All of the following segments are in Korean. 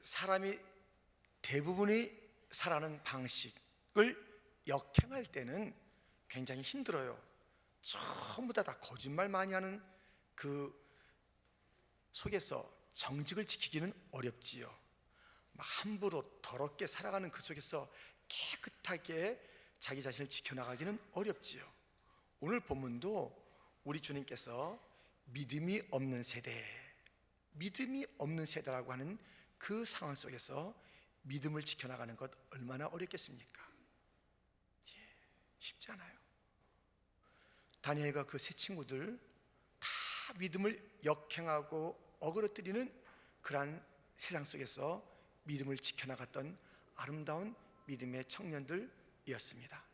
사람이 대부분이 살아가는 방식을 역행할 때는 굉장히 힘들어요. 전부 다 거짓말 많이 하는 그 속에서 정직을 지키기는 어렵지요. 막 함부로 더럽게 살아가는 그 속에서 깨끗하게 자기 자신을 지켜나가기는 어렵지요. 오늘 본문도 우리 주님께서 믿음이 없는 세대라고 하는 그 상황 속에서 믿음을 지켜나가는 것 얼마나 어렵겠습니까? 쉽지 않아요. 다니엘과 그 세 친구들 다 믿음을 역행하고 어그러뜨리는 그러한 세상 속에서 믿음을 지켜나갔던 아름다운 믿음의 청년들이었습니다.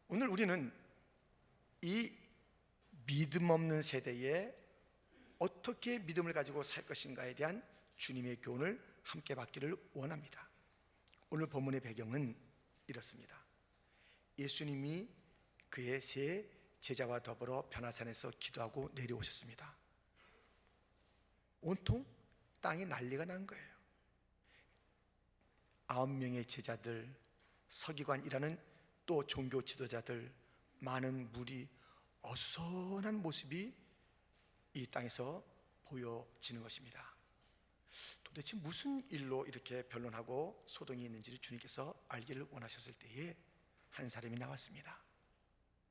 오늘 우리는 이 믿음 없는 세대에 어떻게 믿음을 가지고 살 것인가에 대한 주님의 교훈을 함께 받기를 원합니다. 오늘 본문의 배경은 이렇습니다. 예수님이 그의 세 제자와 더불어 변화산에서 기도하고 내려오셨습니다. 온통 땅이 난리가 난 거예요. 9명의 제자들, 서기관이라는 또 종교 지도자들, 많은 물이 어수선한 모습이 이 땅에서 보여지는 것입니다. 도대체 무슨 일로 이렇게 변론하고 소동이 있는지를 주님께서 알기를 원하셨을 때에 한 사람이 나왔습니다.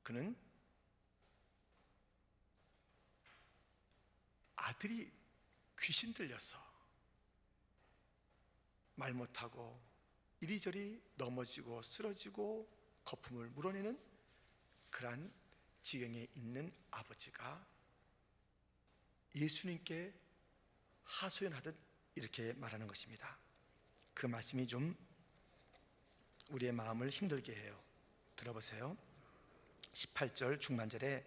그는 아들이 귀신 들려서 말 못하고 이리저리 넘어지고 쓰러지고 거품을 물어내는 그러한 지경에 있는 아버지가 예수님께 하소연하듯 이렇게 말하는 것입니다. 그 말씀이 좀 우리의 마음을 힘들게 해요. 들어보세요. 18절 중반절에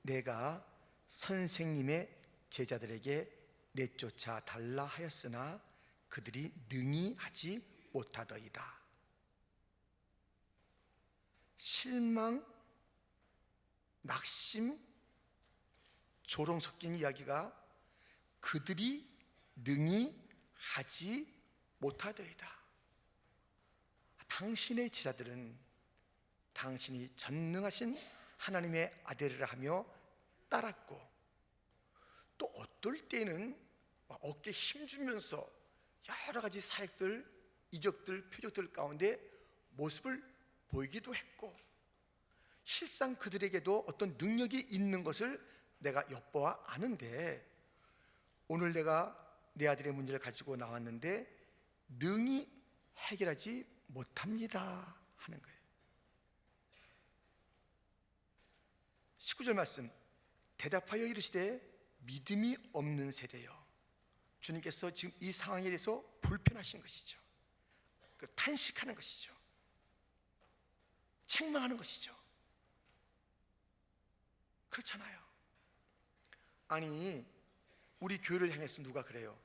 내가 선생님의 제자들에게 내쫓아 달라 하였으나 그들이 능히 하지 못하더이다. 실망, 낙심, 조롱 섞인 이야기가 그들이 능히 하지 못하더이다. 당신의 제자들은 당신이 전능하신 하나님의 아들이라 하며 따랐고, 또 어떨 때는 어깨에 힘주면서 여러 가지 사역들, 이적들, 표적들 가운데 모습을 보이기도 했고, 실상 그들에게도 어떤 능력이 있는 것을 내가 엿보아 아는데, 오늘 내가 내 아들의 문제를 가지고 나왔는데 능히 해결하지 못합니다 하는 거예요. 19절 말씀, 대답하여 이르시되 믿음이 없는 세대여. 주님께서 지금 이 상황에 대해서 불편하신 것이죠. 탄식하는 것이죠. 책망하는 것이죠. 그렇잖아요. 아니, 우리 교회를 향해서 누가 그래요?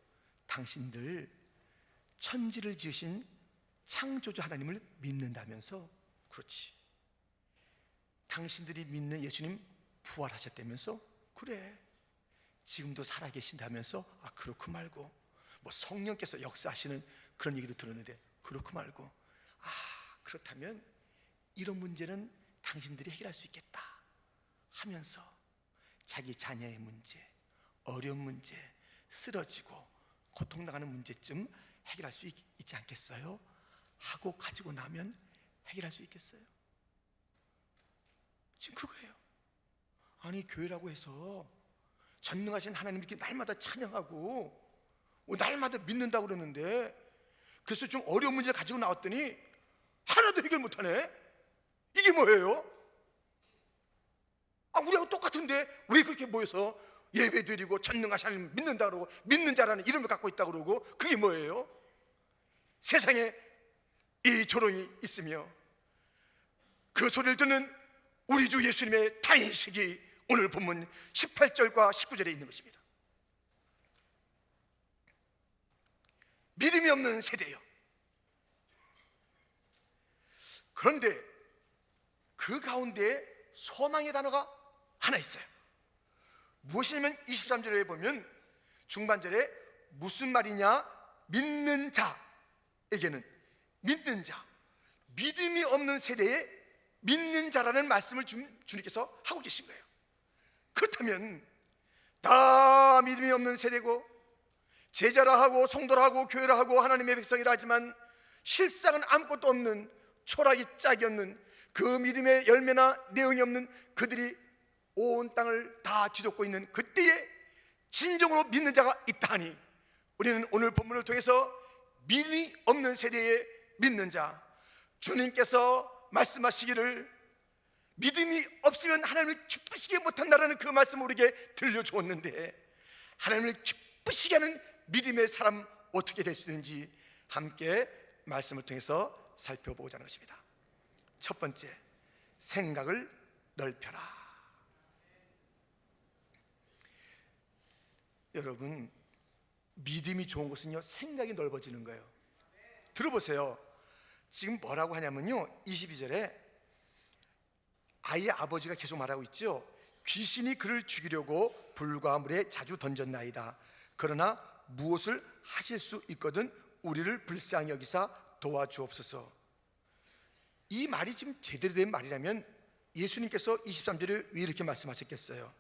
당신들 천지를 지으신 창조주 하나님을 믿는다면서? 그렇지. 당신들이 믿는 예수님 부활하셨다면서? 그래. 지금도 살아계신다면서? 아, 그렇고 말고. 뭐 성령께서 역사하시는 그런 얘기도 들었는데 그렇고 말고. 아, 그렇다면 이런 문제는 당신들이 해결할 수 있겠다 하면서 자기 자녀의 문제, 어려운 문제, 쓰러지고 고통당하는 문제쯤 해결할 수 있지 않겠어요? 하고 가지고 나면 해결할 수 있겠어요? 지금 그거예요. 아니, 교회라고 해서 전능하신 하나님 이렇게 날마다 찬양하고 날마다 믿는다고 그러는데, 그래서 좀 어려운 문제 가지고 나왔더니 하나도 해결 못하네? 이게 뭐예요? 아, 우리하고 똑같은데 왜 그렇게 모여서 예배 드리고 전능하신 하나님 믿는다 그러고 믿는 자라는 이름을 갖고 있다 그러고, 그게 뭐예요? 세상에 이 조롱이 있으며 그 소리를 듣는 우리 주 예수님의 탄식이 오늘 본문 18절과 19절에 있는 것입니다. 믿음이 없는 세대요. 그런데 그 가운데 소망의 단어가 하나 있어요. 무엇이냐면 23절에 보면 중반절에 무슨 말이냐? 믿는 자에게는, 믿는 자, 믿음이 없는 세대에 믿는 자라는 말씀을 주님께서 하고 계신 거예요. 그렇다면 다 믿음이 없는 세대고 제자라 하고 성도라 하고 교회라 하고 하나님의 백성이라 하지만 실상은 아무것도 없는, 초락이 짝이 없는, 그 믿음의 열매나 내용이 없는 그들이 온 땅을 다 뒤덮고 있는 그때에 진정으로 믿는 자가 있다 하니, 우리는 오늘 본문을 통해서 믿음이 없는 세대에 믿는 자, 주님께서 말씀하시기를 믿음이 없으면 하나님을 기쁘시게 못한다라는 그 말씀을 우리에게 들려주었는데, 하나님을 기쁘시게 하는 믿음의 사람 어떻게 될 수 있는지 함께 말씀을 통해서 살펴보고자 하는 것입니다. 첫 번째, 생각을 넓혀라. 여러분, 믿음이 좋은 것은요, 생각이 넓어지는 거예요. 들어보세요. 지금 뭐라고 하냐면요, 22절에 아이의 아버지가 계속 말하고 있죠. 귀신이 그를 죽이려고 불과 물에 자주 던졌나이다. 그러나 무엇을 하실 수 있거든 우리를 불쌍히 여기사 도와주옵소서. 이 말이 지금 제대로 된 말이라면 예수님께서 23절에 왜 이렇게 말씀하셨겠어요?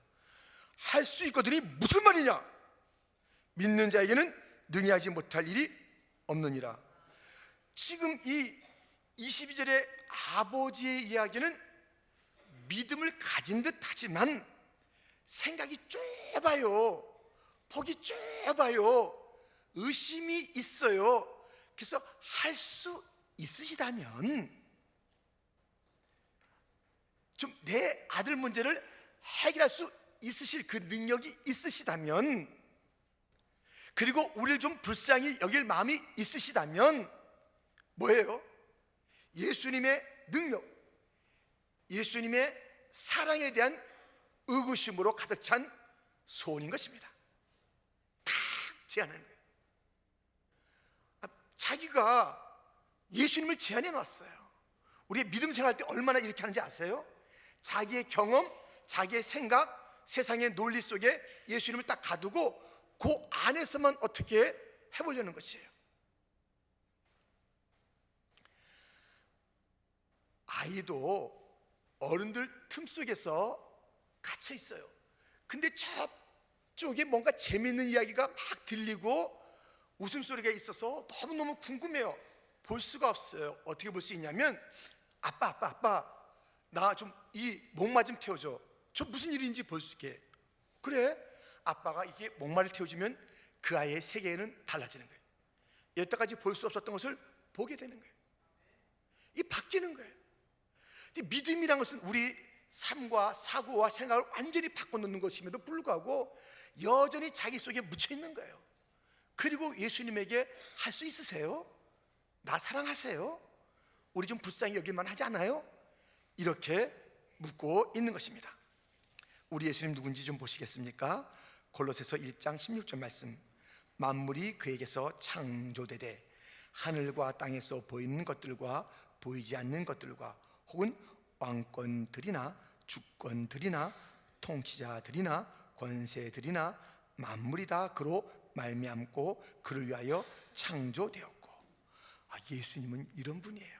할 수 있거든이 무슨 말이냐? 믿는 자에게는 능히 하지 못할 일이 없느니라. 지금 이 22절의 아버지의 이야기는 믿음을 가진 듯 하지만 생각이 좁아요. 폭이 좁아요. 의심이 있어요. 그래서 할 수 있으시다면, 좀 내 아들 문제를 해결할 수 있으실 그 능력이 있으시다면, 그리고 우리를 좀 불쌍히 여길 마음이 있으시다면 뭐예요? 예수님의 능력, 예수님의 사랑에 대한 의구심으로 가득 찬 소원인 것입니다. 다 제안하는 거예요. 자기가 예수님을 제안해 놨어요. 우리의 믿음 생활할 때 얼마나 이렇게 하는지 아세요? 자기의 경험, 자기의 생각, 세상의 논리 속에 예수님을 딱 가두고 그 안에서만 어떻게 해보려는 것이에요. 아이도 어른들 틈 속에서 갇혀 있어요. 근데 저쪽에 뭔가 재밌는 이야기가 막 들리고 웃음소리가 있어서 너무너무 궁금해요. 볼 수가 없어요. 어떻게 볼 수 있냐면, 아빠 나 좀 이 목마 좀 태워줘. 저 무슨 일인지 볼 수 있게. 그래, 아빠가 이게 목마를 태워주면 그 아이의 세계는 달라지는 거예요. 여태까지 볼 수 없었던 것을 보게 되는 거예요. 이게 바뀌는 거예요. 믿음이란 것은 우리 삶과 사고와 생각을 완전히 바꿔놓는 것임에도 불구하고 여전히 자기 속에 묻혀 있는 거예요. 그리고 예수님에게 할 수 있으세요? 나 사랑하세요? 우리 좀 불쌍히 여길만 하지 않아요? 이렇게 묻고 있는 것입니다. 우리 예수님 누군지 좀 보시겠습니까? 골로새서 1장 16절 말씀. 만물이 그에게서 창조되되 하늘과 땅에서 보이는 것들과 보이지 않는 것들과 혹은 왕권들이나 주권들이나 통치자들이나 권세들이나 만물이 다 그로 말미암고 그를 위하여 창조되었고. 예수님은 이런 분이에요.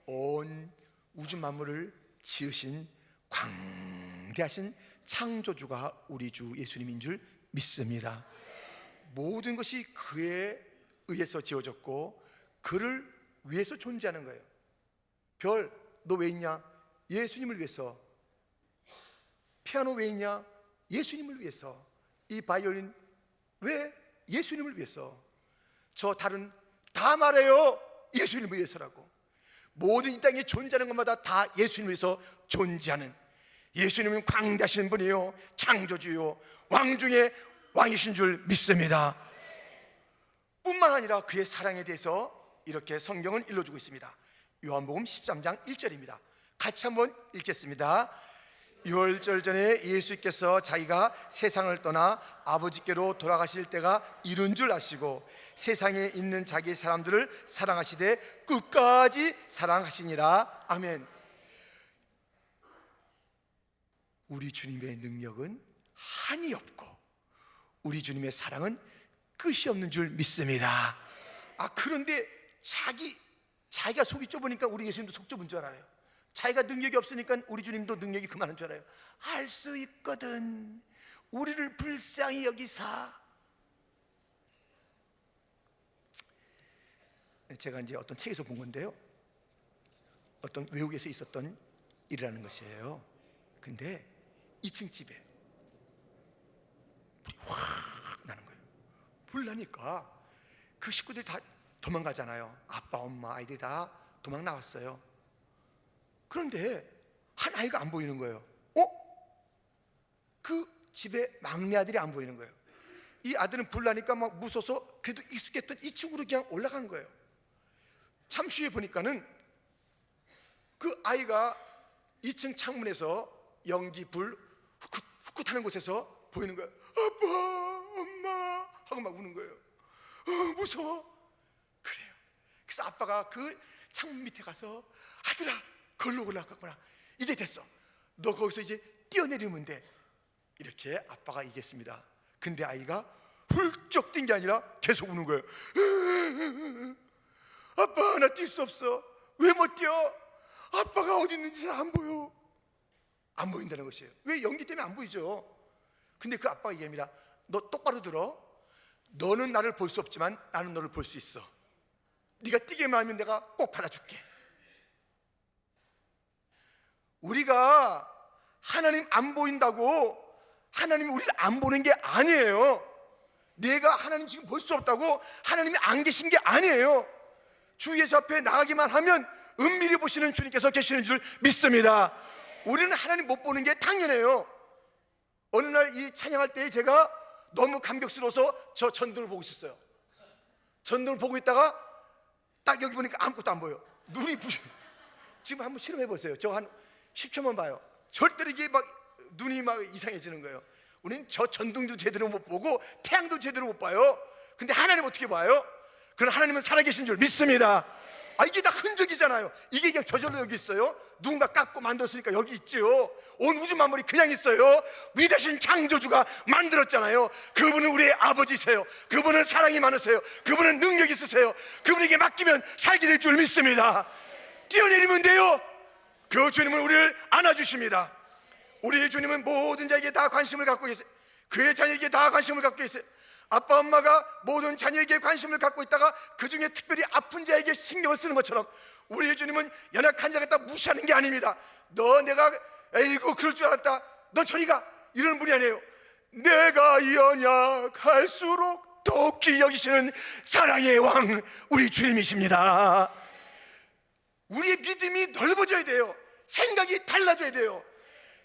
온 우주 만물을 지으신 광대하신 창조주가 우리 주 예수님인 줄 믿습니다. 모든 것이 그에 의해서 지어졌고 그를 위해서 존재하는 거예요. 별, 너 왜 있냐? 예수님을 위해서. 피아노 왜 있냐? 예수님을 위해서. 이 바이올린 왜? 예수님을 위해서. 저 달은 다 말해요. 예수님을 위해서라고. 모든 이 땅에 존재하는 것마다 다 예수님을 위해서 존재하는, 예수님은 광대하신 분이요, 창조주요, 왕 중에 왕이신 줄 믿습니다. 뿐만 아니라 그의 사랑에 대해서 이렇게 성경은 일러주고 있습니다. 요한복음 13장 1절입니다. 같이 한번 읽겠습니다. 유월절 전에 예수께서 자기가 세상을 떠나 아버지께로 돌아가실 때가 이른 줄 아시고 세상에 있는 자기 사람들을 사랑하시되 끝까지 사랑하시니라. 아멘. 우리 주님의 능력은 한이 없고 우리 주님의 사랑은 끝이 없는 줄 믿습니다. 그런데 자기가 속이 좁으니까 우리 예수님도 속 좁은 줄 알아요. 자기가 능력이 없으니까 우리 주님도 능력이 그만한 줄 알아요. 할 수 있거든 우리를 불쌍히 여기사. 제가 이제 어떤 책에서 본 건데요, 어떤 외국에서 있었던 일이라는 것이에요. 근데 2층 집에 불이 확 나는 거예요. 불 나니까 그 식구들이 다 도망가잖아요. 아빠, 엄마, 아이들이 다 도망 나왔어요. 그런데 한 아이가 안 보이는 거예요. 그 집에 막내 아들이 안 보이는 거예요. 이 아들은 불 나니까 막 무서워서 그래도 익숙했던 2층으로 그냥 올라간 거예요. 잠시 후에 보니까는 그 아이가 2층 창문에서 연기, 불 후끗 하는 곳에서 보이는 거예요. 아빠, 엄마 하고 막 우는 거예요. 무서워. 그래요. 그래서 아빠가 그 창문 밑에 가서 아들아, 걸로 올라갔구나. 이제 됐어. 너 거기서 이제 뛰어내리면 돼. 이렇게 아빠가 얘기했습니다. 근데 아이가 훌쩍 뛴 게 아니라 계속 우는 거예요. 아빠, 나 뛸 수 없어. 왜 못 뛰어? 아빠가 어디 있는지 잘 안 보여. 안 보인다는 것이에요. 왜? 연기 때문에 안 보이죠. 근데 그 아빠가 얘기합니다. 너 똑바로 들어. 너는 나를 볼 수 없지만 나는 너를 볼 수 있어. 네가 뛰게만 하면 내가 꼭 받아줄게. 우리가 하나님 안 보인다고 하나님이 우리를 안 보는 게 아니에요. 내가 하나님 지금 볼 수 없다고 하나님이 안 계신 게 아니에요. 주 예수 앞에 나가기만 하면 은밀히 보시는 주님께서 계시는 줄 믿습니다. 우리는 하나님 못 보는 게 당연해요. 어느 날 이 찬양할 때 제가 너무 감격스러워서 저 전등을 보고 있었어요. 전등을 보고 있다가 딱 여기 보니까 아무것도 안 보여. 눈이 부셔. 지금 한번 실험해 보세요. 저 한 10초만 봐요. 절대로 이게 막 눈이 막 이상해지는 거예요. 우리는 저 전등도 제대로 못 보고 태양도 제대로 못 봐요. 근데 하나님 어떻게 봐요? 그럼 하나님은 살아계신 줄 믿습니다. 이게 다 흔적이잖아요. 이게 그냥 저절로 여기 있어요? 누군가 깎고 만들었으니까 여기 있지요. 온 우주 만물이 그냥 있어요. 위대하신 창조주가 만들었잖아요. 그분은 우리의 아버지세요. 그분은 사랑이 많으세요. 그분은 능력 있으세요. 그분에게 맡기면 살게 될 줄 믿습니다. 뛰어내리면 돼요. 그 주님은 우리를 안아주십니다. 우리의 주님은 모든 자에게 다 관심을 갖고 계세요. 그의 자녀에게 다 관심을 갖고 계세요. 아빠, 엄마가 모든 자녀에게 관심을 갖고 있다가 그 중에 특별히 아픈 자에게 신경을 쓰는 것처럼 우리의 주님은 연약한 자를 갖다 무시하는 게 아닙니다. 내가 에이구 그럴 줄 알았다, 너 저리 가, 이런 분이 아니에요. 내가 연약할수록 더욱 귀히 여기시는 사랑의 왕 우리 주님이십니다. 우리의 믿음이 넓어져야 돼요. 생각이 달라져야 돼요.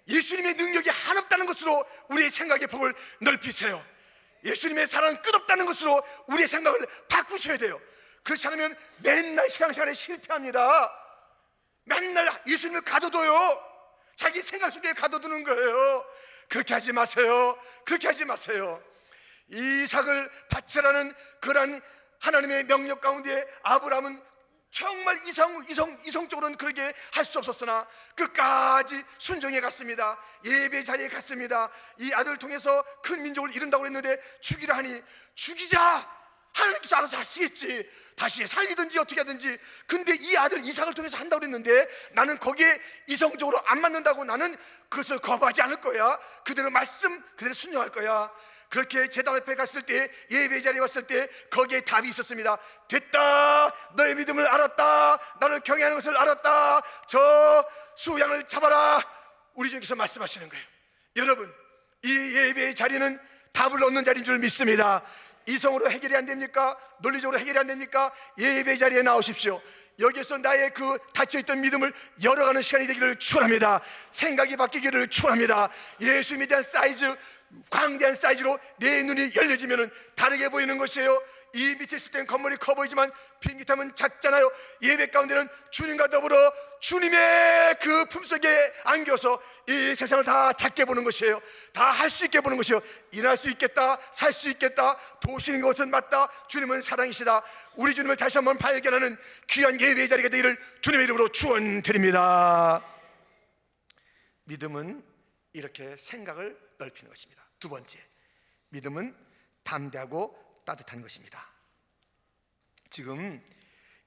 예수님의 능력이 한없다는 것으로 우리의 생각의 폭을 넓히세요. 예수님의 사랑은 끝없다는 것으로 우리의 생각을 바꾸셔야 돼요. 그렇지 않으면 맨날 신앙생활에 실패합니다. 맨날 예수님을 가둬둬요. 자기 생각 속에 가둬두는 거예요. 그렇게 하지 마세요. 그렇게 하지 마세요. 이삭을 바치라는 그런 하나님의 명령 가운데 아브라함은 정말 이성적으로는 그렇게 할 수 없었으나 끝까지 순종해 갔습니다. 예배 자리에 갔습니다. 이 아들을 통해서 큰 민족을 이룬다고 했는데 죽이라 하니 죽이자, 하나님께서 알아서 하시겠지, 다시 살리든지 어떻게 하든지. 근데 이 아들 이삭을 통해서 한다고 했는데 나는 거기에 이성적으로 안 맞는다고 나는 그것을 거부하지 않을 거야. 그대로 말씀 그대로 순종할 거야. 그렇게 제단 앞에 갔을 때, 예배 자리에 왔을 때 거기에 답이 있었습니다. 됐다, 너의 믿음을 알았다, 나를 경외하는 것을 알았다, 저 수양을 잡아라. 우리 주님께서 말씀하시는 거예요. 여러분, 이 예배의 자리는 답을 얻는 자리인 줄 믿습니다. 이성으로 해결이 안 됩니까? 논리적으로 해결이 안 됩니까? 예배 자리에 나오십시오. 여기서 나의 그 닫혀있던 믿음을 열어가는 시간이 되기를 축원합니다. 생각이 바뀌기를 축원합니다. 예수님에 대한 사이즈, 광대한 사이즈로 내 눈이 열려지면 다르게 보이는 것이에요. 이 밑에 있을 땐 건물이 커 보이지만 비행기 타면 작잖아요. 예배 가운데는 주님과 더불어 주님의 그 품속에 안겨서 이 세상을 다 작게 보는 것이에요. 다 할 수 있게 보는 것이에요. 일할 수 있겠다, 살 수 있겠다, 도우시는 것은 맞다, 주님은 사랑이시다. 우리 주님을 다시 한번 발견하는 귀한 예배의 자리가 되기를 주님의 이름으로 축원드립니다. 믿음은 이렇게 생각을 넓히는 것입니다. 두 번째, 믿음은 담대하고 따뜻한 것입니다. 지금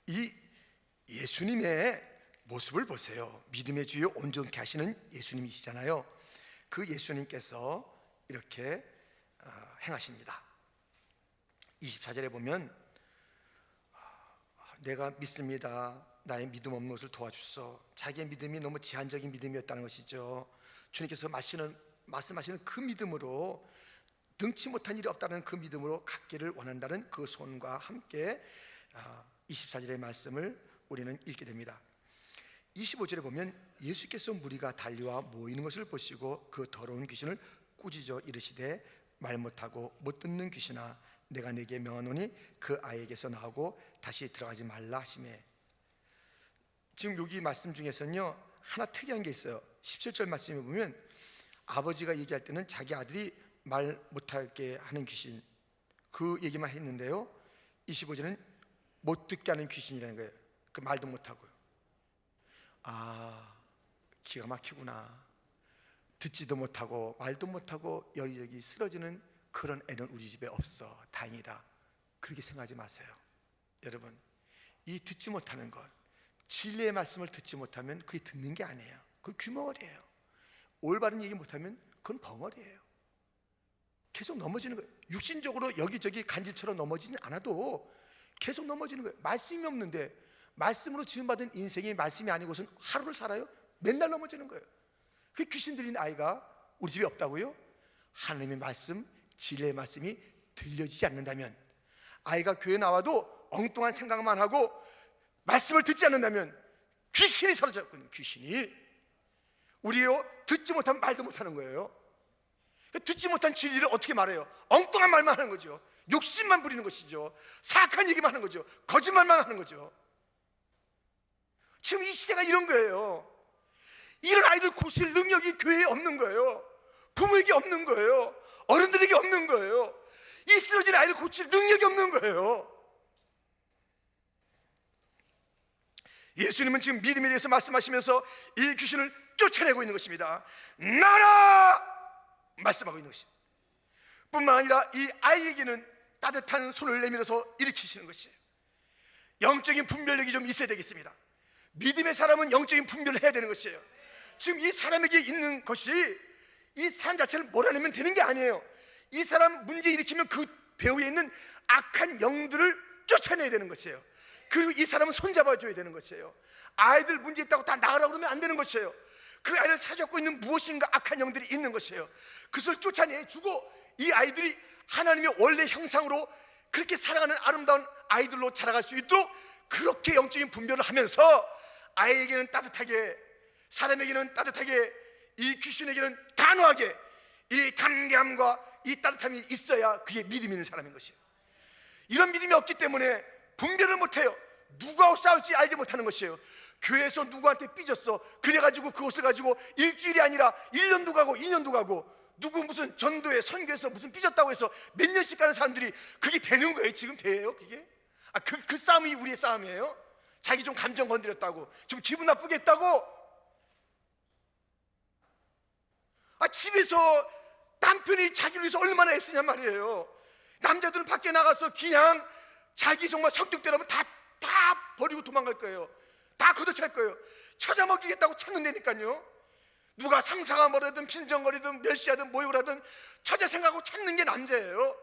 이 예수님의 모습을 보세요. 믿음의 주요 온전케 하시는 예수님이시잖아요. 그 예수님께서 이렇게 행하십니다. 24절에 보면 내가 믿습니다. 나의 믿음 없는 것을 도와주소서. 자기의 믿음이 너무 제한적인 믿음이었다는 것이죠. 주님께서 말씀하시는 그 믿음으로, 능치 못한 일이 없다는 그 믿음으로 갖기를 원한다는 그 소원과 함께 24절의 말씀을 우리는 읽게 됩니다. 25절에 보면 예수께서 무리가 달려와 모이는 것을 보시고 그 더러운 귀신을 꾸짖어 이르시되 말 못하고 못 듣는 귀신아, 내가 네게 명하노니 그 아이에게서 나오고 다시 들어가지 말라 하시매. 지금 여기 말씀 중에서는요, 하나 특이한 게 있어요. 17절 말씀에 보면 아버지가 얘기할 때는 자기 아들이 말 못하게 하는 귀신, 그 얘기만 했는데요, 25절은 못 듣게 하는 귀신이라는 거예요. 그 말도 못하고요. 아, 기가 막히구나. 듣지도 못하고 말도 못하고 여기저기 쓰러지는 그런 애는 우리 집에 없어. 다행이다. 그렇게 생각하지 마세요. 여러분, 이 듣지 못하는 것, 진리의 말씀을 듣지 못하면 그게 듣는 게 아니에요. 그건 귀머거리예요. 올바른 얘기 못하면 그건 벙어리예요. 계속 넘어지는 거예요. 육신적으로 여기저기 간질처럼 넘어지지 않아도 계속 넘어지는 거예요. 말씀이 없는데, 말씀으로 지음받은 인생이 말씀이 아니고선 하루를 살아요? 맨날 넘어지는 거예요. 그 귀신 들린 아이가 우리 집에 없다고요? 하나님의 말씀, 진리의 말씀이 들려지지 않는다면, 아이가 교회 나와도 엉뚱한 생각만 하고 말씀을 듣지 않는다면 귀신이 사로잡고, 귀신이 우리요, 듣지 못하면 말도 못하는 거예요. 듣지 못한 진리를 어떻게 말해요? 엉뚱한 말만 하는 거죠. 욕심만 부리는 것이죠. 사악한 얘기만 하는 거죠. 거짓말만 하는 거죠. 지금 이 시대가 이런 거예요. 이런 아이들 고칠 능력이 교회에 없는 거예요. 부모에게 없는 거예요. 어른들에게 없는 거예요. 이 쓰러진 아이를 고칠 능력이 없는 거예요. 예수님은 지금 믿음에 대해서 말씀하시면서 이 귀신을 쫓아내고 있는 것입니다. 나라! 말씀하고 있는 것입니다. 뿐만 아니라 이 아이에게는 따뜻한 손을 내밀어서 일으키시는 것이에요. 영적인 분별력이 좀 있어야 되겠습니다. 믿음의 사람은 영적인 분별을 해야 되는 것이에요. 지금 이 사람에게 있는 것이, 이 사람 자체를 몰아내면 되는 게 아니에요. 이 사람 문제 일으키면 그 배후에 있는 악한 영들을 쫓아내야 되는 것이에요. 그리고 이 사람은 손잡아줘야 되는 것이에요. 아이들 문제 있다고 다 나가라고 그러면 안 되는 것이에요. 그 아이를 사로잡고 있는 무엇인가 악한 영들이 있는 것이에요. 그것을 쫓아내주고 이 아이들이 하나님의 원래 형상으로 그렇게 살아가는 아름다운 아이들로 자라갈 수 있도록 그렇게 영적인 분별을 하면서 아이에게는 따뜻하게, 사람에게는 따뜻하게, 이 귀신에게는 단호하게 이 담대함과 이 따뜻함이 있어야 그게 믿음 있는 사람인 것이에요. 이런 믿음이 없기 때문에 분별을 못해요. 누구하고 싸울지 알지 못하는 것이에요. 교회에서 누구한테 삐졌어, 그래가지고 그것을 가지고 일주일이 아니라 1년도 가고 2년도 가고, 누구 무슨 전도에 선교에서 무슨 삐졌다고 해서 몇 년씩 가는 사람들이 그게 되는 거예요. 지금 돼요 그게? 그 싸움이 우리의 싸움이에요. 자기 좀 감정 건드렸다고, 좀 기분 나쁘게 했다고. 집에서 남편이 자기를 위해서 얼마나 애쓰냔 말이에요. 남자들은 밖에 나가서 그냥 자기 정말 성격대로면 다 버리고 도망갈 거예요. 다 걷어찰 거예요. 처자먹이겠다고 찾는다니까요. 누가 상사가 뭐라든 빈정거리든 멸시하든 모욕을 하든 처자 생각하고 찾는 게 남자예요.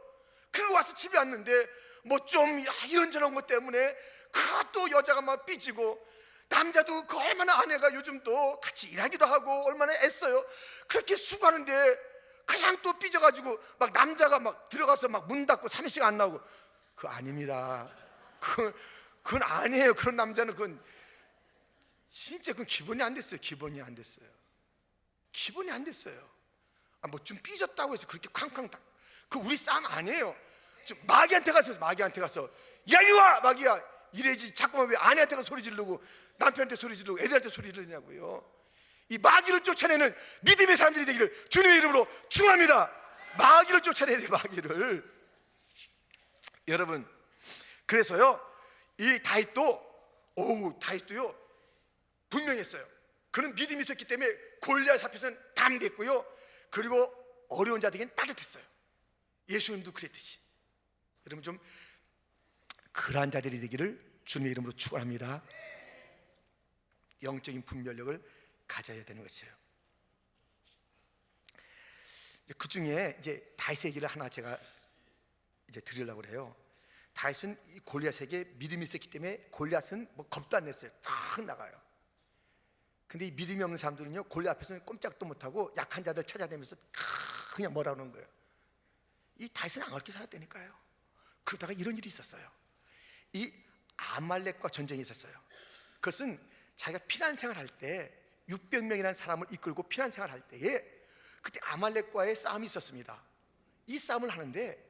그리고 와서 집에 왔는데 뭐 좀 이런저런 것 때문에 그것도 여자가 막 삐지고, 남자도 그 얼마나 아내가 요즘도 같이 일하기도 하고 얼마나 애써요. 그렇게 수고하는데 그냥 또 삐져가지고 막 남자가 막 들어가서 막 문 닫고 3일씩 안 나오고, 그거 아닙니다. 그건 아니에요. 그런 남자는 그건 진짜 그건 기본이 안 됐어요. 기본이 안 됐어요. 기본이 안 됐어요. 뭐 좀 삐졌다고 해서 그렇게 쾅쾅 딱, 그 우리 싸움 아니에요. 좀 마귀한테 가서 야 이리 와 마귀야 이래지, 자꾸만 왜 아내한테 가서 소리 지르고 남편한테 소리 지르고 애들한테 소리 지르냐고요. 이 마귀를 쫓아내는 믿음의 사람들이 되기를 주님의 이름으로 축원합니다. 마귀를 쫓아내야 돼요. 마귀를. 여러분, 그래서요 이 다윗도요 분명했어요. 그는 믿음이 있었기 때문에 골리앗 앞에서는 담대했고요, 그리고 어려운 자들에게는 따뜻했어요. 예수님도 그랬듯이. 여러분 좀 그러한 자들이 되기를 주님의 이름으로 축원합니다. 영적인 분별력을 가져야 되는 것이에요. 그 중에 이제 다윗의 얘기를 하나 제가 이제 드리려고 그래요. 다윗은 이 골리앗에게 믿음이 있었기 때문에 골리앗은 뭐 겁도 안 냈어요. 탁 나가요. 근데 이 믿음이 없는 사람들은요, 골리앗 앞에서는 꼼짝도 못하고 약한 자들 찾아다니면서 그냥 뭐라 그러는 거예요. 이 다윗은 안 그렇게 살았다니까요. 그러다가 이런 일이 있었어요. 이 아말렉과 전쟁이 있었어요. 그것은 자기가 피난생활 할 때 600명이라는 사람을 이끌고 피난생활 할 때에 그때 아말렉과의 싸움이 있었습니다. 이 싸움을 하는데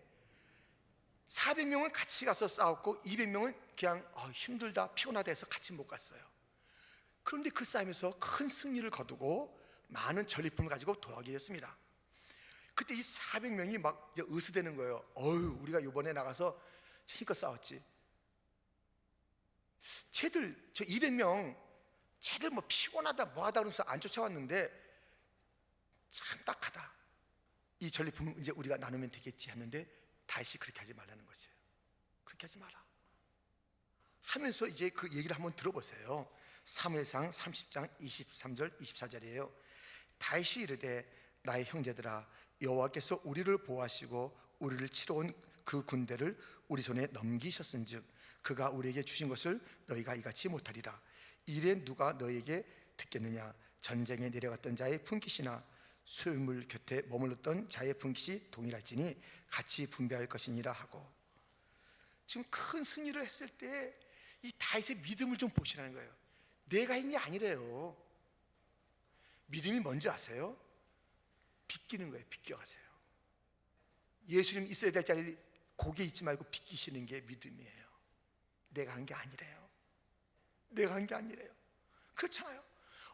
400명은 같이 가서 싸웠고 200명은 그냥 힘들다 피곤하다 해서 같이 못 갔어요. 그런데 그 싸움에서 큰 승리를 거두고 많은 전리품을 가지고 돌아오게 됐습니다. 그때 이 400명이 막 이제 으스대는 거예요. 우리가 이번에 나가서 힘껏 싸웠지. 쟤들 저 200명 쟤들 뭐 피곤하다 뭐하다 그러면서 안 쫓아왔는데 참 딱하다. 이 전리품 이제 우리가 나누면 되겠지 했는데 다시 그렇게 하지 말라는 것이에요. 그렇게 하지 마라 하면서 이제 그 얘기를 한번 들어보세요. 사무엘상 30장 23절 24절이에요. 다윗이 이르되 나의 형제들아 여호와께서 우리를 보호하시고 우리를 치러 온 그 군대를 우리 손에 넘기셨은즉 그가 우리에게 주신 것을 너희가 이같이 못하리라. 이래 누가 너희에게 듣겠느냐. 전쟁에 내려갔던 자의 분깃이나 소유물 곁에 머물렀던 자의 분깃이 동일할지니 같이 분배할 것이니라 하고, 지금 큰 승리를 했을 때 이 다윗의 믿음을 좀 보시라는 거예요. 내가 있는 게 아니래요. 믿음이 뭔지 아세요? 비끼는 거예요. 비껴가세요. 예수님 있어야 될 자리 고개 있지 말고 비끼시는 게 믿음이에요. 내가 한 게 아니래요. 내가 한 게 아니래요. 그렇잖아요.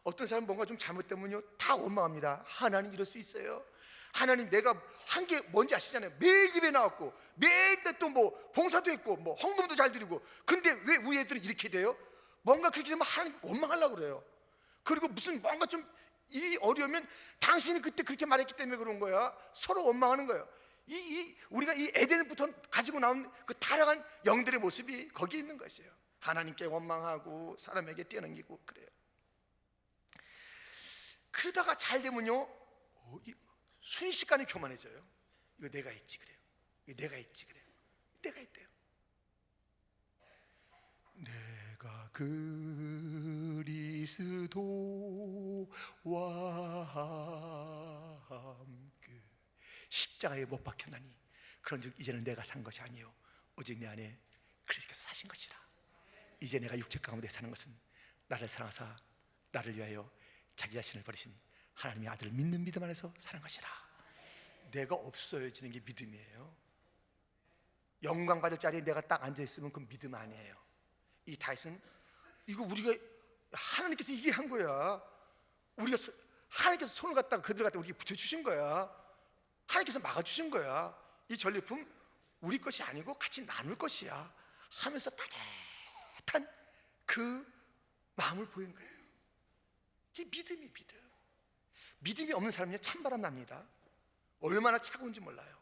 어떤 사람 뭔가 좀 잘못되면요 다 원망합니다. 하나님 이럴 수 있어요? 하나님 내가 한 게 뭔지 아시잖아요. 매일 예배 나왔고 매일 또 뭐 봉사도 했고 뭐 헌금도 잘 드리고, 근데 왜 우리 애들은 이렇게 돼요? 뭔가 그렇게 되면 하나님 원망하려고 그래요. 그리고 무슨 뭔가 좀 일이 어려우면 당신이 그때 그렇게 말했기 때문에 그런 거야. 서로 원망하는 거예요. 우리가 이 에덴부터 가지고 나온 그 타락한 영들의 모습이 거기에 있는 것이에요. 하나님께 원망하고 사람에게 뛰어넘기고 그래요. 그러다가 잘 되면요 순식간에 교만해져요. 이거 내가 했지 그래요. 이거 내가 했지 그래요. 내가 했대요. 내가 그리스도와 함께 십자가에 못 박혔나니 그런즉 이제는 내가 산 것이 아니요 오직 내 안에 그리스도께서 사신 것이라. 이제 내가 육체 가운데 사는 것은 나를 사랑하사 나를 위하여 자기 자신을 버리신 하나님의 아들을 믿는 믿음 안에서 사는 것이라. 내가 없어지는 게 믿음이에요. 영광 받을 자리에 내가 딱 앉아있으면 그 믿음 아니에요. 이 다윗은 이거 우리가 하나님께서 이게 한 거야. 우리가 하나님께서 손을 갖다가 그들 갖다 우리에게 붙여주신 거야. 하나님께서 막아주신 거야. 이 전리품 우리 것이 아니고 같이 나눌 것이야 하면서 따뜻한 그 마음을 보인 거예요. 이게 믿음이 믿음. 믿음이 없는 사람은요 찬바람 납니다. 얼마나 차가운지 몰라요.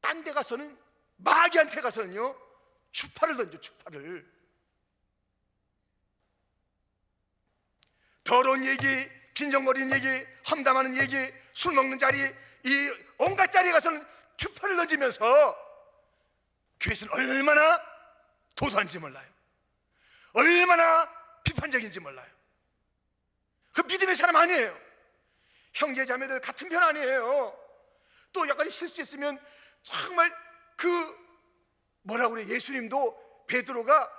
딴 데 가서는 마귀한테 가서는요 주파를 던져. 주파를. 더러운 얘기, 빈정거리는 얘기, 험담하는 얘기, 술 먹는 자리, 이 온갖 자리에 가서는 주파를 던지면서 교회에서는 얼마나 도도한지 몰라요. 얼마나 비판적인지 몰라요. 그 믿음의 사람 아니에요. 형제 자매들 같은 편 아니에요. 또 약간 실수했으면 정말 뭐라고 그래. 예수님도 베드로가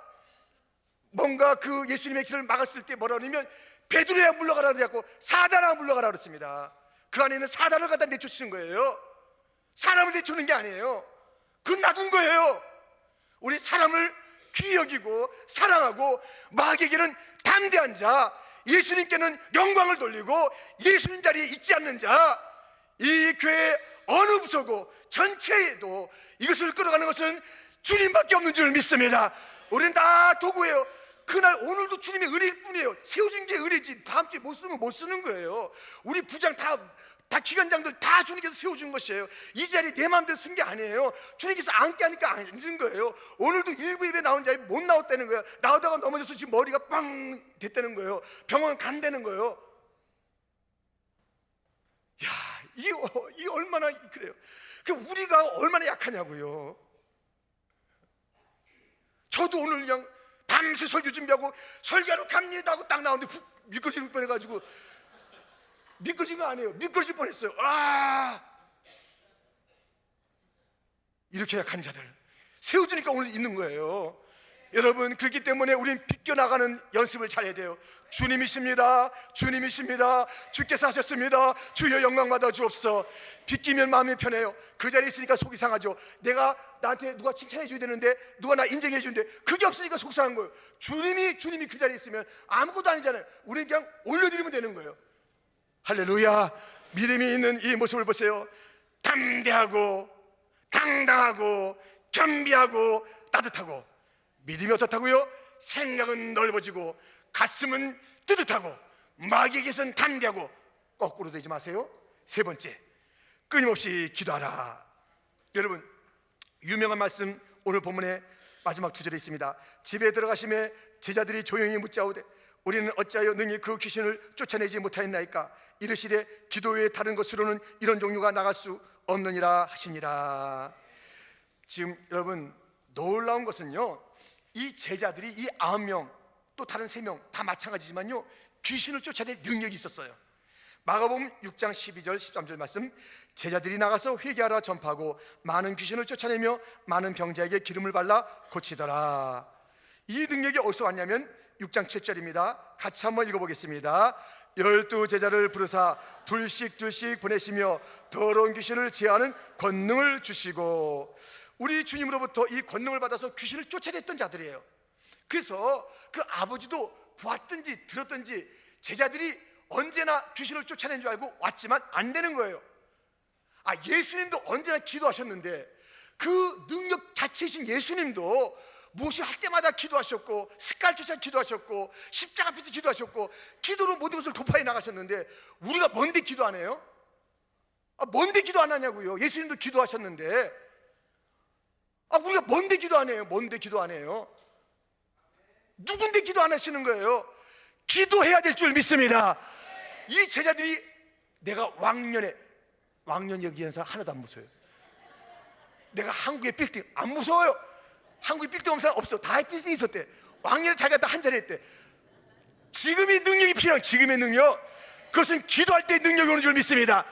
뭔가 그 예수님의 길을 막았을 때 뭐라 그러냐면 베드로야 물러가라 그러고 사단아 물러가라 그랬습니다. 그 안에는 사단을 갖다 내쫓으신 거예요. 사람을 내쫓는 게 아니에요. 그건 놔둔 거예요. 우리 사람을 귀히 여기고 사랑하고 마귀에게는 담대한 자, 예수님께는 영광을 돌리고 예수님 자리에 있지 않는 자, 이 교회 어느 부서고 전체에도 이것을 끌어가는 것은 주님밖에 없는 줄 믿습니다. 우리는 다 도구예요. 그날 오늘도 주님의 은혜일 뿐이에요. 세워준 게 은혜지 다음 주에 못 쓰면 못 쓰는 거예요. 우리 부장 다 다 기관장들 다 주님께서 세워준 것이에요. 이 자리 내 마음대로 쓴 게 아니에요. 주님께서 앉게 하니까 앉은 거예요. 오늘도 일부 예배 나온 자리 못 나왔다는 거예요. 나오다가 넘어져서 지금 머리가 빵 됐다는 거예요. 병원 간다는 거예요. 야, 이 얼마나 그래요. 그 우리가 얼마나 약하냐고요. 저도 오늘 그냥 밤새 설교 준비하고 설교하러 갑니다 하고 딱 나오는데 훅 미끄러질 뻔해가지고, 미끄러진 거 아니에요. 미끄러질 뻔했어요. 이렇게 약한 자들 세워주니까 오늘 있는 거예요. 여러분, 그렇기 때문에 우리는 비껴나가는 연습을 잘해야 돼요. 주님이십니다. 주님이십니다. 주께서 하셨습니다. 주여 영광 받아 주옵소서. 비끼면 마음이 편해요. 그 자리에 있으니까 속이 상하죠. 내가 나한테 누가 칭찬해 줘야 되는데, 누가 나 인정해 주는데 그게 없으니까 속상한 거예요. 주님이 그 자리에 있으면 아무것도 아니잖아요. 우리는 그냥 올려드리면 되는 거예요. 할렐루야. 믿음이 있는 이 모습을 보세요. 담대하고 당당하고 겸비하고 따뜻하고. 믿음이 어떻다고요? 생각은 넓어지고 가슴은 뜨뜻하고 마귀에게선 담대하고. 거꾸로 되지 마세요. 세 번째, 끊임없이 기도하라. 여러분, 유명한 말씀 오늘 본문의 마지막 두 절에 있습니다. 집에 들어가심에 제자들이 조용히 묻자오되 우리는 어찌하여 능히 그 귀신을 쫓아내지 못하였나이까. 이르시되 기도 외에 다른 것으로는 이런 종류가 나갈 수 없느니라 하시니라. 지금 여러분, 놀라운 것은요, 이 제자들이 이 9명 또 다른 3명 다 마찬가지지만요, 귀신을 쫓아낼 능력이 있었어요. 마가복음 6장 12절 13절 말씀, 제자들이 나가서 회개하라 전파하고 많은 귀신을 쫓아내며 많은 병자에게 기름을 발라 고치더라. 이 능력이 어디서 왔냐면 6장 7절입니다. 같이 한번 읽어보겠습니다. 12 제자를 부르사 둘씩 보내시며 더러운 귀신을 제하는 권능을 주시고. 우리 주님으로부터 이 권능을 받아서 귀신을 쫓아냈던 자들이에요. 그래서 그 아버지도 보았든지 들었든지 제자들이 언제나 귀신을 쫓아낸 줄 알고 왔지만 안 되는 거예요. 예수님도 언제나 기도하셨는데, 그 능력 자체이신 예수님도 무엇을 할 때마다 기도하셨고, 습관 쫓아 기도하셨고, 십자가 앞에서 기도하셨고, 기도로 모든 것을 도파해 나가셨는데, 우리가 뭔데 기도 안 해요? 뭔데 기도 안 하냐고요. 예수님도 기도하셨는데. 우리가 뭔데 기도 안 해요? 뭔데 기도 안 해요? 누군데 기도 안 하시는 거예요? 기도해야 될 줄 믿습니다. 이 제자들이, 내가 왕년 여기에서 하나도 안 무서워요. 내가 한국의 빌딩 안 무서워요. 한국에 빌딩 없는 사람 없어. 다 빌딩 있었대. 왕년에 자기가 다 한 자리 했대. 지금의 능력이 필요한, 지금의 능력, 그것은 기도할 때의 능력이 오는 줄 믿습니다.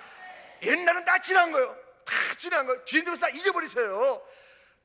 옛날은 다 지난 거예요. 다 지난 거예요. 뒤에 들어서 다 잊어버리세요.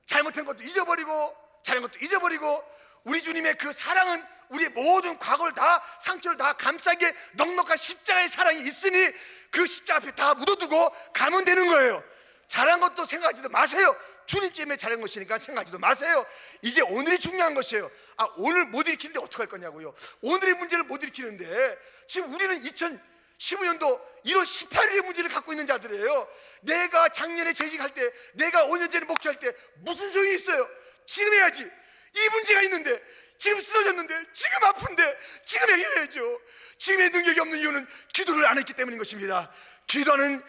잘못한 것도 잊어버리고 잘한 것도 잊어버리고. 우리 주님의 그 사랑은 우리의 모든 과거를 다, 상처를 다 감싸게 넉넉한 십자가의 사랑이 있으니 그 십자가 앞에 다 묻어두고 가면 되는 거예요. 잘한 것도 생각하지도 마세요. 주님 때문에 잘한 것이니까 생각하지도 마세요. 이제 오늘이 중요한 것이에요. 오늘 못 일으키는데 어떡할 거냐고요. 오늘의 문제를 못 일으키는데, 지금 우리는 2015년도 1월 18일의 문제를 갖고 있는 자들이에요. 내가 작년에 재직할 때, 내가 5년 전에 목회할 때 무슨 소용이 있어요? 지금 해야지. 이 문제가 있는데, 지금 쓰러졌는데, 지금 아픈데 지금 해결해야죠. 지금의 능력이 없는 이유는 기도를 안 했기 때문인 것입니다. 기도하는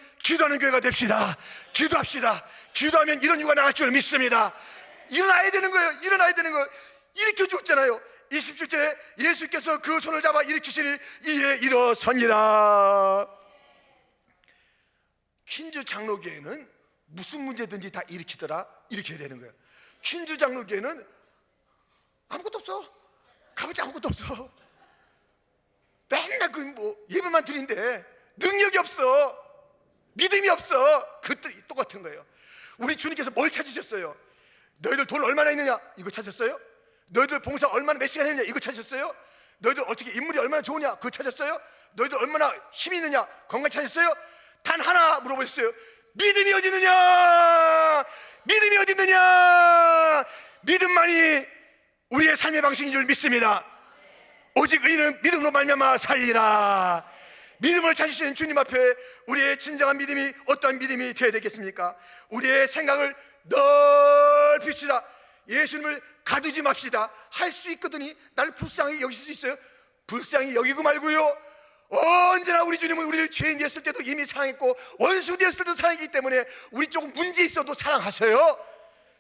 교회가 됩시다. 기도합시다. 기도하면 이런 이유가 나갈 줄 믿습니다. 일어나야 되는 거예요. 일어나야 되는 거예요. 일으켜 주었잖아요. 27절에 예수께서 그 손을 잡아 일으키시니 이에 일어서니라. 퀸즈 장로교회는 무슨 문제든지 다 일으키더라. 일으켜야 되는 거예요. 퀸즈 장로교회는 아무것도 없어. 가보자. 아무것도 없어. 맨날 예배만 드린데 능력이 없어. 믿음이 없어. 그것도 똑같은 거예요. 우리 주님께서 뭘 찾으셨어요? 너희들 돈 얼마나 있느냐? 이거 찾았어요? 너희들 봉사 얼마나 몇 시간 했느냐? 이거 찾았어요? 너희들 어떻게 인물이 얼마나 좋으냐? 그거 찾았어요? 너희들 얼마나 힘이 있느냐? 건강 찾았어요? 단 하나 물어보셨어요. 믿음이 어디 있느냐? 믿음이 어디 있느냐? 믿음만이 우리의 삶의 방식인 줄 믿습니다. 오직 의인은 믿음으로 말미암아 살리라. 믿음을 찾으시는 주님 앞에 우리의 진정한 믿음이 어떠한 믿음이 되어야 되겠습니까? 우리의 생각을 넓힙시다. 예수님을 가두지 맙시다. 할 수 있거든요. 나를 불쌍히 여기실 수 있어요? 불쌍히 여기고 말고요, 언제나 우리 주님은 우리를 죄인 되었을 때도 이미 사랑했고 원수 되었을 때도 사랑했기 때문에 우리 조금 문제 있어도 사랑하셔요.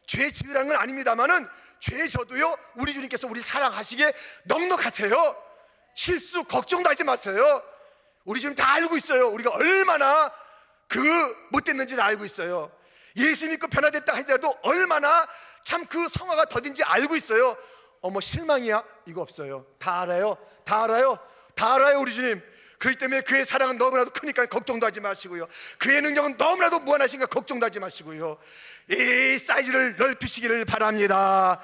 죄 지으라는 건 아닙니다만은 죄 져도요 우리 주님께서 우리 사랑하시기에 넉넉하세요. 실수 걱정도 하지 마세요. 우리 주님 다 알고 있어요. 우리가 얼마나 못됐는지 다 알고 있어요. 예수 믿고 변화됐다 하더라도 얼마나 참 그 성화가 더딘지 알고 있어요. 어머 실망이야? 이거 없어요. 다 알아요. 다 알아요. 다 알아요 우리 주님. 그렇기 때문에 그의 사랑은 너무나도 크니까 걱정도 하지 마시고요, 그의 능력은 너무나도 무한하시니까 걱정도 하지 마시고요, 이 사이즈를 넓히시기를 바랍니다.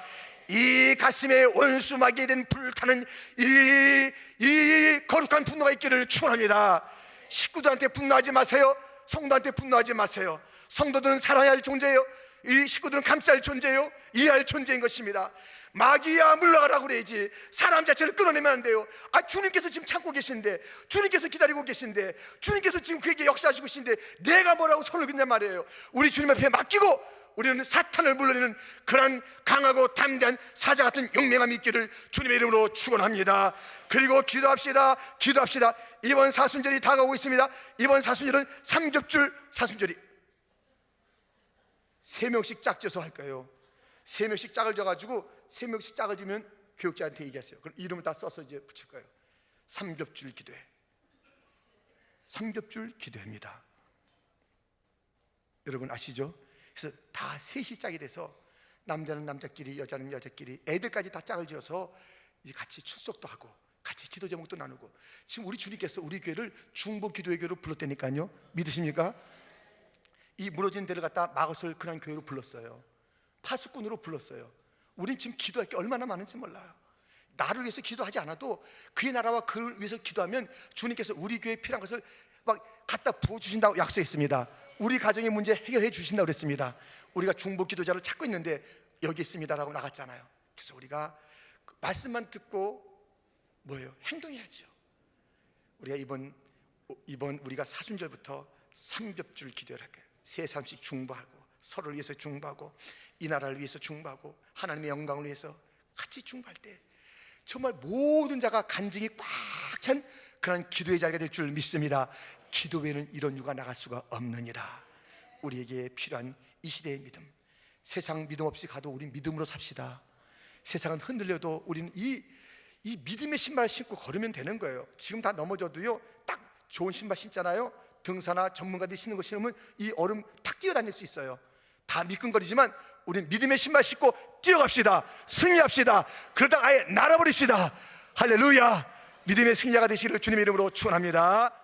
이 가슴에 원수막이 된 불타는 이 거룩한 분노가 있기를 축원합니다. 식구들한테 분노하지 마세요. 성도한테 분노하지 마세요. 성도들은 사랑해야 할 존재예요. 이 식구들은 감싸야 할 존재예요. 이해할 존재인 것입니다. 마귀야 물러가라고 그래야지 사람 자체를 끊어내면 안 돼요. 주님께서 지금 참고 계신데, 주님께서 기다리고 계신데, 주님께서 지금 그에게 역사하시고 계신데 내가 뭐라고 손을 긋냐 말이에요. 우리 주님 앞에 맡기고 우리는 사탄을 물러내는 그런 강하고 담대한 사자 같은 용맹함이 있기를 주님의 이름으로 축원합니다. 그리고 기도합시다. 이번 사순절이 다가오고 있습니다. 이번 사순절은 삼겹줄 사순절이 3명씩 짝져서 할 거예요. 3명씩 짝을 져가지고 3명씩 짝을 지면 교육자한테 얘기하세요. 그럼 이름을 다 써서 이제 붙일 거예요. 삼겹줄 기도회. 삼겹줄 기도회입니다. 여러분 아시죠? 그래서 다 셋이 짝이 돼서 남자는 남자끼리, 여자는 여자끼리, 애들까지 다 짝을 지어서 같이 출석도 하고 같이 기도 제목도 나누고. 지금 우리 주님께서 우리 교회를 중보 기도회 교회로 불렀다니까요. 믿으십니까? 이 무너진 데를 갖다 막엇을 그런 교회로 불렀어요. 파수꾼으로 불렀어요. 우린 지금 기도할 게 얼마나 많은지 몰라요. 나를 위해서 기도하지 않아도 그의 나라와 그를 위해서 기도하면 주님께서 우리 교회에 필요한 것을 막 갖다 부어주신다고 약속했습니다. 우리 가정의 문제 해결해 주신다고 그랬습니다. 우리가 중보 기도자를 찾고 있는데 여기 있습니다라고 나갔잖아요. 그래서 우리가 말씀만 듣고 뭐예요? 행동해야죠. 우리가 이번 우리가 사순절부터 삼겹줄 기도를 할 거예요. 세 사람씩 중보하고, 서로를 위해서 중보하고, 이 나라를 위해서 중보하고, 하나님의 영광을 위해서 같이 중보할 때 정말 모든 자가 간증이 꽉 찬 그런 기도의 자리가 될 줄 믿습니다. 기도 외에는 이런 유가 나갈 수가 없느니라. 우리에게 필요한 이 시대의 믿음, 세상 믿음 없이 가도 우린 믿음으로 삽시다. 세상은 흔들려도 우리는 이 믿음의 신발 신고 걸으면 되는 거예요. 지금 다 넘어져도요, 딱 좋은 신발 신잖아요. 등산화 전문가들이 신는 거 신으면 이 얼음 탁 뛰어다닐 수 있어요. 다 미끈거리지만 우린 믿음의 신발 신고 뛰어갑시다. 승리합시다. 그러다 아예 날아버립시다. 할렐루야. 믿음의 승리자가 되시기를 주님의 이름으로 축원합니다.